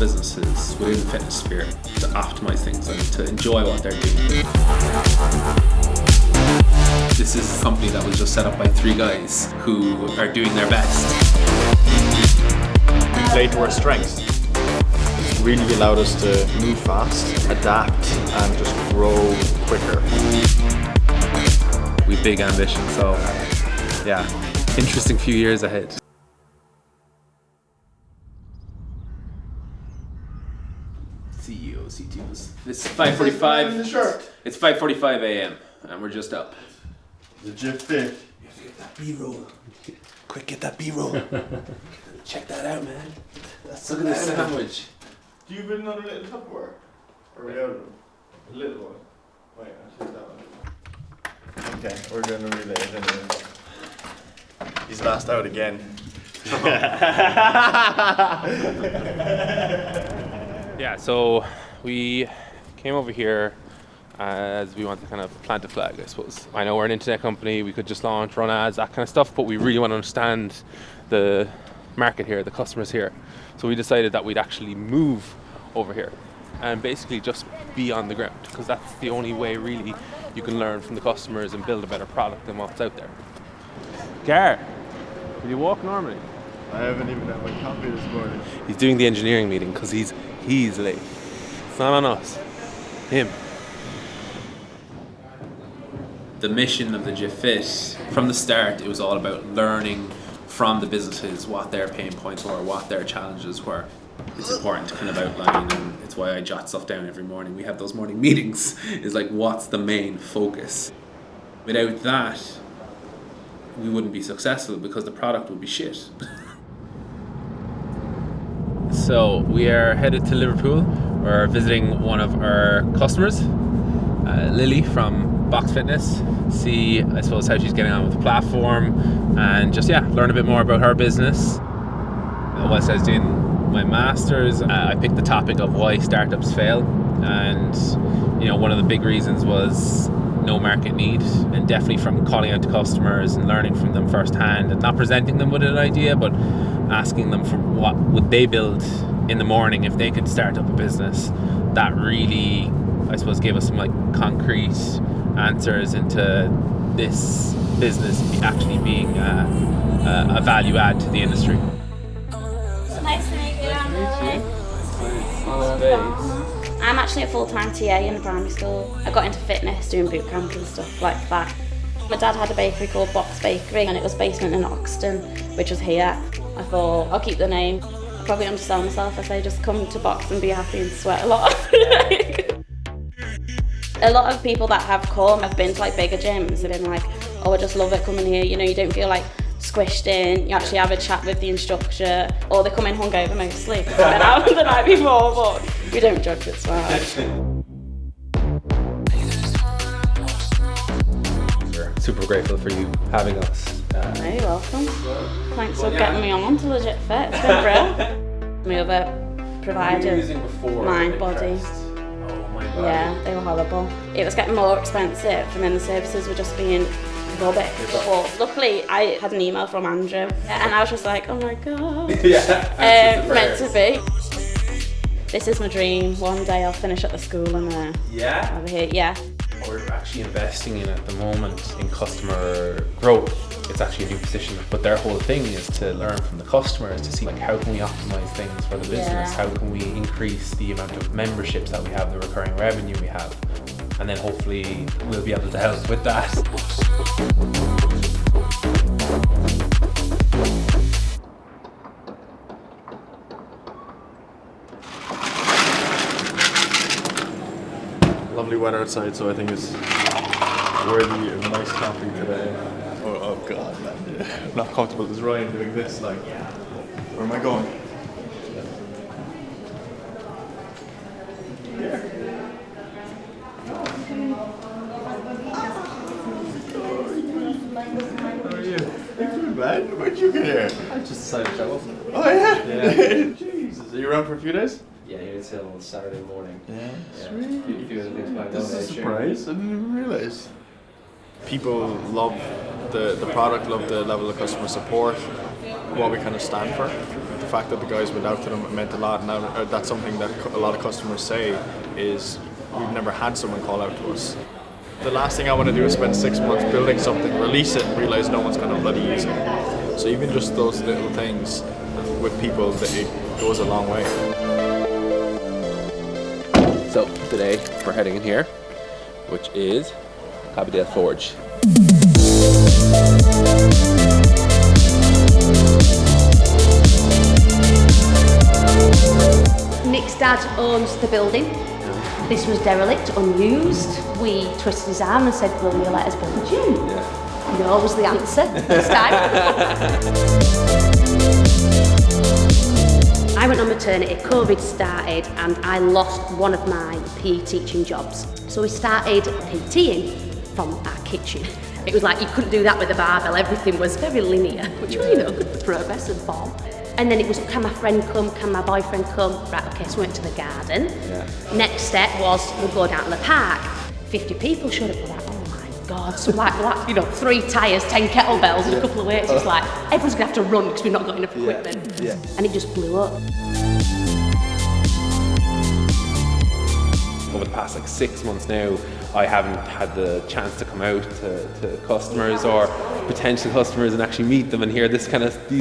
businesses within the fitness sphere to optimize things and to enjoy what they're doing. This is a company that was just set up by 3 guys who are doing their best. We played to our strengths. It's really allowed us to move fast, adapt, and just grow quicker. We've big ambition, so yeah, interesting few years ahead. CEO, CTOs. It's 5:45. It's 5:45 a.m. and we're just up. LegitFit. You have to get that B-roll. Quick, get that B-roll. Check that out, man. Look at this sandwich. Do you have another little Tupperware? Or we out of them? A little one. Wait, I'll take that one. Okay, we're going to relay it anyway. He's last out again. Yeah, so we came over here as we want to kind of plant a flag, I suppose. I know we're an internet company, we could just launch, run ads, that kind of stuff, but we really want to understand the market here, the customers here. So we decided that we'd actually move over here and basically just be on the ground, because that's the only way really you can learn from the customers and build a better product than what's out there. Gar, will you walk normally? I haven't even had my coffee this morning. He's doing the engineering meeting because he's late. It's not on us, him. The mission of the LegitFit, from the start, it was all about learning from the businesses what their pain points were, what their challenges were. It's important to kind of outline, and it's why I jot stuff down every morning. We have those morning meetings, is like, what's the main focus? Without that, we wouldn't be successful because the product would be shit. So we are headed to Liverpool. We're visiting one of our customers, Lily from Box Fitness. See, I suppose, how she's getting on with the platform, and just learn a bit more about her business. Whilst I was doing my masters, I picked the topic of why startups fail, and one of the big reasons was no market need, and definitely from calling out to customers and learning from them firsthand, and not presenting them with an idea, but asking them for what would they build in the morning if they could start up a business. That really, I suppose, gave us some concrete answers into this business actually being a value add to the industry. Nice to meet you. I'm actually a full-time TA in a primary school. I got into fitness, doing boot camp and stuff like that. My dad had a bakery called Box Bakery, and it was basement in Oxton, which was here. I thought, I'll keep the name. I'll probably undersell myself if I just come to Box and be happy and sweat a lot. A lot of people that have come have been to bigger gyms and been like, oh, I just love it coming here. You don't feel squished in. You actually have a chat with the instructor, or they come in hungover mostly because they've been out the night before, but we don't judge, it's fine. We're super grateful for you having us. You're welcome. Thanks for getting me on to LegitFit. It's been brilliant. My other provider, Mind Body. Oh my God. Yeah, they were horrible. It was getting more expensive, and then the services were just being rubbish. But luckily, I had an email from Andrew, and I was just like, oh my God. Meant to be. This is my dream. One day I'll finish at the school and over here. Yeah. We're actually investing in at the moment in customer growth. It's actually a new position, but their whole thing is to learn from the customers to see how can we optimize things for the business, how can we increase the amount of memberships that we have, the recurring revenue we have, and then hopefully we'll be able to help with that. Lovely weather outside, so I think it's worthy of a nice coffee today. Oh God, man. I'm not comfortable as Ryan doing this. Where am I going? Here. How are you? Good, man. Where'd you get here? I just decided to show up. Oh yeah? Yeah. Jesus, are you around for a few days? Yeah, here until Saturday morning. Yeah, Sweet. A few other things planned. This is a surprise. I didn't even realise. People love the product, love the level of customer support, what we kind of stand for. fact that the guys went out to them, it meant a lot, and that's something that a lot of customers say is we've never had someone call out to us. The last thing I want to do is spend 6 months building something, release it, and realize no one's going to bloody use it. So even just those little things with people, that it goes a long way. So today we're heading in here, which is Cabadale Forge. Nick's dad owns the building. This was derelict, unused. We twisted his arm and said, will you let us build a gym? Yeah. No was the answer this time. I went on maternity, COVID started, and I lost one of my PE teaching jobs. So we started PTing from our kitchen. It was like you couldn't do that with a barbell, everything was very linear, which was, good for progress and form. And then it was, can my friend come, can my boyfriend come? Right, okay, so we went to the garden. Yeah. Next step was, we'll go down to the park. 50 people showed up, we're like, oh my God, so like 3 tyres, 10 kettlebells and a couple of weights. It's like, everyone's gonna have to run because we've not got enough equipment. Yeah. And it just blew up. Over the past 6 months now, I haven't had the chance to come out to customers or potential customers and actually meet them and hear these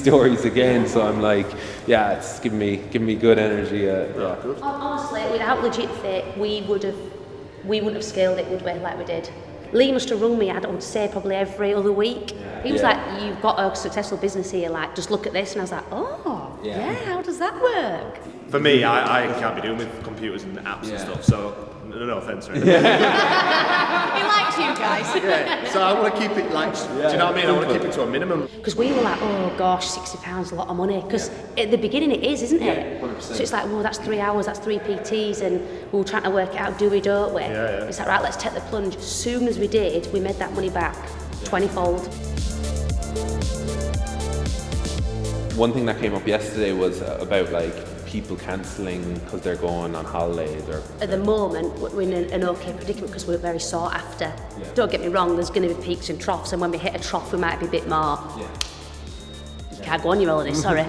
stories again. So I'm like, yeah, it's giving me good energy. Yeah. Honestly, without LegitFit, we wouldn't have scaled it, would we, like we did. Lee must have rung me, I would say, probably every other week. He was like, you've got a successful business here, like, just look at this. And I was like, oh, yeah, how does that work? For me, I can't be doing with computers and apps and stuff, so no offence or anything. He likes you guys. Yeah. So I want to keep it do you know what I mean? I want to keep it to a minimum. Because we were like, oh gosh, £60 a lot of money. Because at the beginning it is, isn't it? 100%. So it's like, well, that's 3 hours, that's 3 PTs, and we were trying to work it out, do we, don't we? Yeah. It's like, right, let's take the plunge. As soon as we did, we made that money back 20-fold. One thing that came up yesterday was about people cancelling because they're going on holidays or... At the moment, we're in an okay predicament because we're very sought after. Yeah. Don't get me wrong, there's going to be peaks and troughs, and when we hit a trough, we might be a bit more... Yeah. You can't go on your holiday, sorry.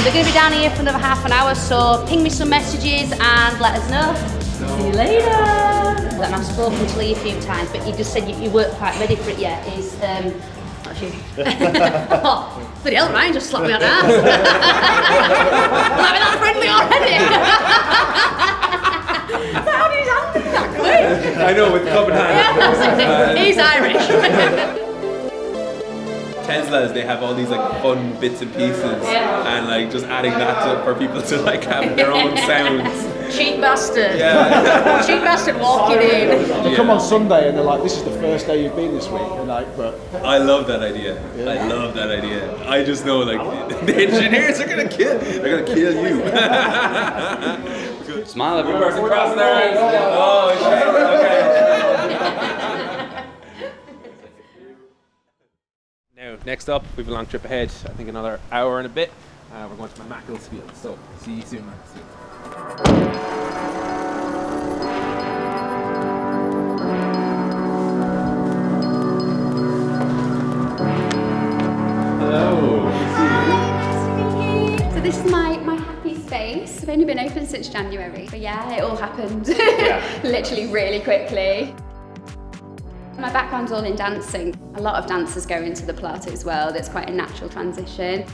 They're going to be down here for another half an hour, so ping me some messages and let us know. See you later. And I've spoken to Lee a few times, but you just said you weren't quite ready for it yet. That's you. Oh, bloody hell, Ryan just slapped me on the ass. Like, we're not friendly already. How did he handle that quick? I know, with club and hand. Yeah, he's Irish. Teslas, they have all these fun bits and pieces, and just adding that for people to have their own sounds. Cheap bastard. Yeah. Cheap bastard walking in. You come on Sunday and they're like, this is the first day you've been this week, and but I love that idea. Yeah. I love that idea. I just know the engineers are gonna kill you. Smile everyone. Person crossing their arms. Oh shit. Okay. Now, next up, we have a long trip ahead. I think another hour and a bit. We're going to my Macclesfield. So, see you soon, Macclesfield. Hello. So this is my happy space. I've only been open since January. But yeah, it all happened literally really quickly. My background's all in dancing. A lot of dancers go into the Pilates world. It's quite a natural transition.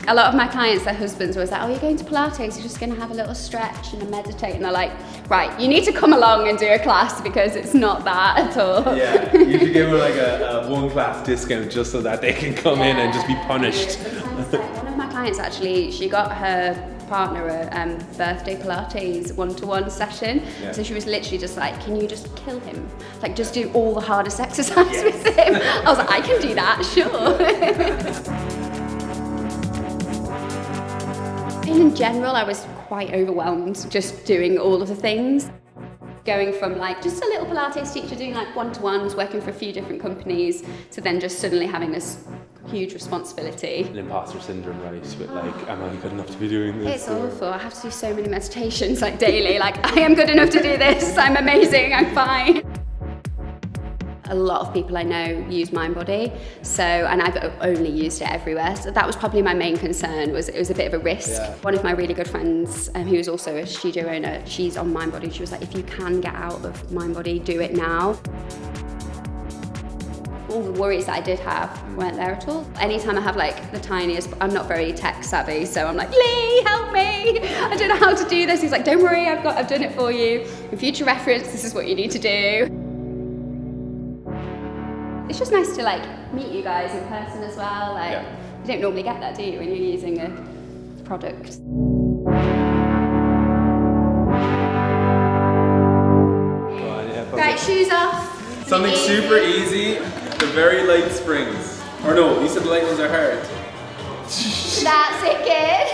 A lot of my clients, their husbands were like, oh, you're going to Pilates, you're just going to have a little stretch and a meditate. And they're like, right, you need to come along and do a class because it's not that at all. Yeah, you should give them a one class discount just so that they can come in and just be punished. One of my clients actually, she got her partner a birthday Pilates one-to-one session. Yeah. So she was literally just like, can you just kill him? Just do all the hardest exercise with him. I was like, I can do that, sure. In general, I was quite overwhelmed just doing all of the things. Going from just a little Pilates teacher doing one-to-ones, working for a few different companies, to then just suddenly having this huge responsibility. An imposter syndrome, right? With am I good enough to be doing this? It's awful. I have to do so many meditations daily. I am good enough to do this. I'm amazing. I'm fine. A lot of people I know use MindBody, and I've only used it everywhere. So that was probably my main concern, was it was a bit of a risk. Yeah. One of my really good friends, who's also a studio owner, she's on MindBody. She was like, if you can get out of MindBody, do it now. All the worries that I did have weren't there at all. Anytime I have like the tiniest, I'm not very tech savvy, so I'm like, Lee, help me! I don't know how to do this. He's like, don't worry, I've done it for you. For future reference, this is what you need to do. It's just nice to like meet you guys in person as well. Like, you don't normally get that, do you, when you're using a product? Right, shoes off. Something super easy, the very light springs. Or no, you said the light ones are hard. That's it, good.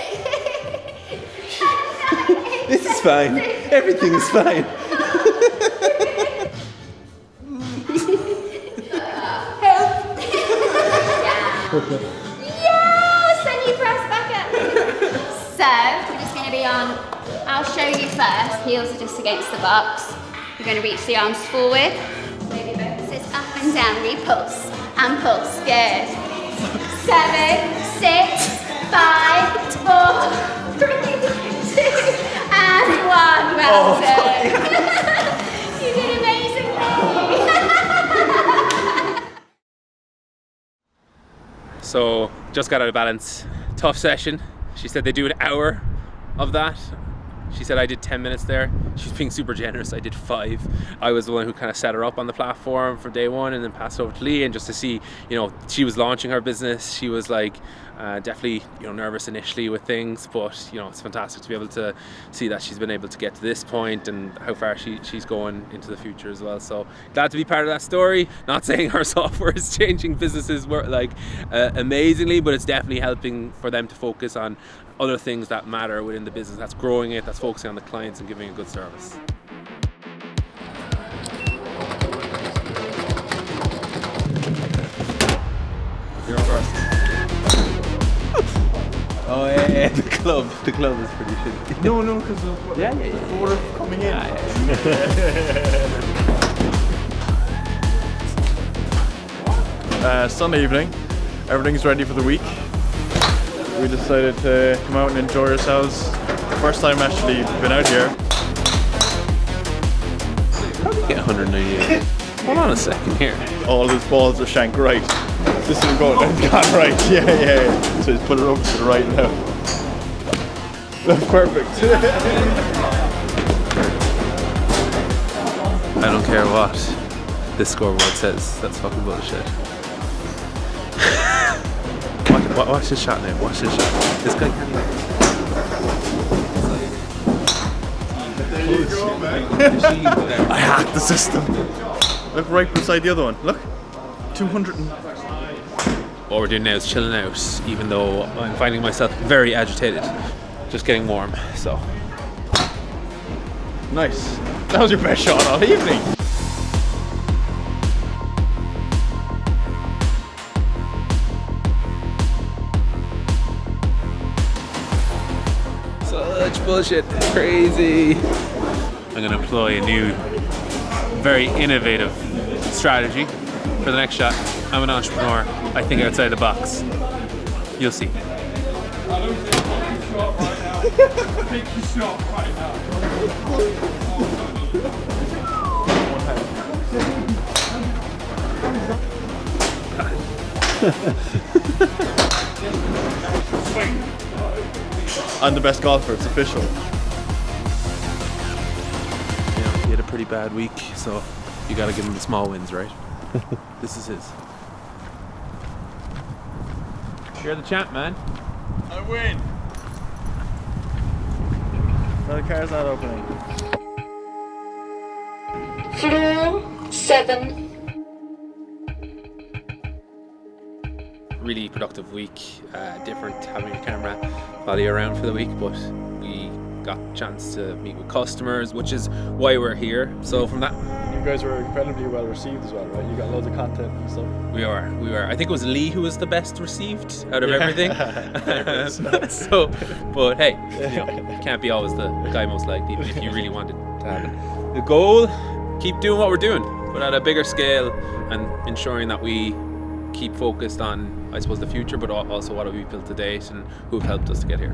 This is fine. Everything is fine. Yes, then you press back up. So, we're just going to be on, I'll show you first. Heels are just against the box. You're going to reach the arms forward. Baby boxes up and down, repulse and pulse. Good. 7, 6, 5, 4, 3, 2, and 1. Well done. You did amazingly. So just got out of balance. Tough session. She said they do an hour of that. She said I did 10 minutes there. She was being super generous. I did 5. I was the one who kind of set her up on the platform for day 1 and then passed over to Lee, and just to see, you know, she was launching her business. She was like definitely, you know, nervous initially with things, but you know, it's fantastic to be able to see that she's been able to get to this point and how far she's going into the future as well. So glad to be part of that story. Not saying our software is changing businesses amazingly, but it's definitely helping for them to focus on other things that matter within the business, that's growing it, that's focusing on the clients and giving a good service. You're first. Oh yeah, the club is pretty shitty. No, because we're coming in. Sunday evening, everything's ready for the week. We decided to come out and enjoy ourselves. First time actually been out here. How did you get 198? Hold on a second here. All his balls are shanked right. This is gone right. Yeah. So he's put it over to the right now. That's perfect. I don't care what this scoreboard says. That's fucking bullshit. Watch this shot now. Watch this shot. This guy can't even. There you go, man. I hacked the system. Look right beside the other one. Look. 200. What we're doing now is chilling out, even though I'm finding myself very agitated. Just getting warm, so. Nice. That was your best shot all evening. Such bullshit. Crazy. I'm going to employ a new, very innovative strategy for the next shot. I'm an entrepreneur. I think outside the box. You'll see. I'm the best golfer, it's official. Yeah, he had a pretty bad week, so you gotta give him the small wins, right? This is his. You're the champ, man. I win! No, the car's not opening. Floor 7. Really productive week, different having a camera while you're around for the week, but we got a chance to meet with customers, which is why we're here. So from that, You guys were incredibly well received as well, right? You got loads of content and stuff. we are. I think it was Lee who was the best received out of everything. So, but hey, you know, you can't be always the guy most liked, even if you really wanted to have it. The goal, keep doing what we're doing. but at a bigger scale, and ensuring that we keep focused on, I suppose, the future, but also what we've built to date and who've helped us to get here.